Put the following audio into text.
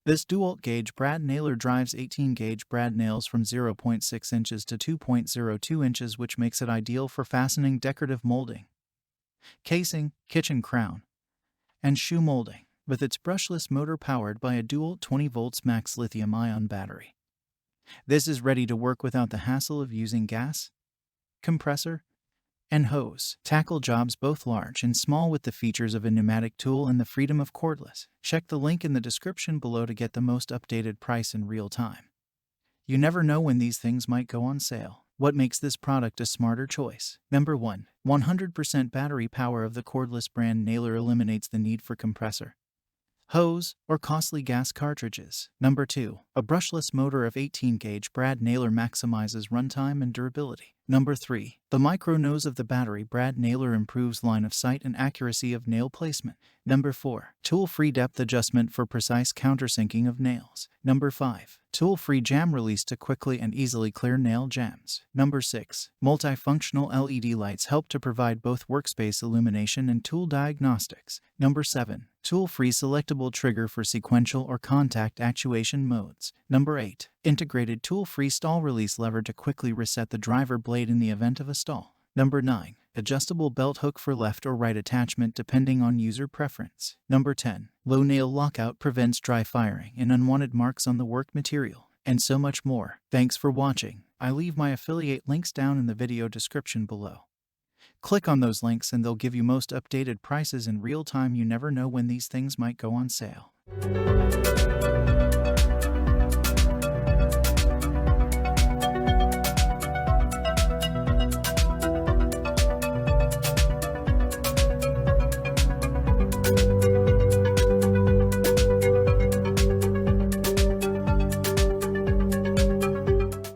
This DEWALT gauge brad nailer drives 18-gauge brad nails from 0.6 inches to 2.02 inches, which makes it ideal for fastening decorative molding, casing, kitchen crown, and shoe molding, with its brushless motor powered by a DEWALT 20V Max Lithium-Ion battery. This is ready to work without the hassle of using gas, compressor, and hose. Tackle jobs both large and small with the features of a pneumatic tool and the freedom of cordless. Check the link in the description below to get the most updated price in real time. You never know when these things might go on sale. What makes this product a smarter choice? Number 1. 100% battery power of the cordless brand nailer eliminates the need for compressor, hose, or costly gas cartridges. Number 2. A brushless motor of 18-gauge brad nailer maximizes runtime and durability. Number 3. The micro nose of the battery brad nailer improves line of sight and accuracy of nail placement. Number 4. Tool-free depth adjustment for precise countersinking of nails. Number 5. Tool-free jam release to quickly and easily clear nail jams. Number 6. Multifunctional LED lights help to provide both workspace illumination and tool diagnostics. Number 7. Tool-free selectable trigger for sequential or contact actuation modes. Number 8. Integrated tool-free stall release lever to quickly reset the driver blade in the event of a stall. Number 9. Adjustable belt hook for left or right attachment depending on user preference. Number 10. Low nail lockout prevents dry firing and unwanted marks on the work material. And so much more. Thanks for watching. I leave my affiliate links down in the video description below. Click on those links and they'll give you most updated prices in real time. You never know when these things might go on sale.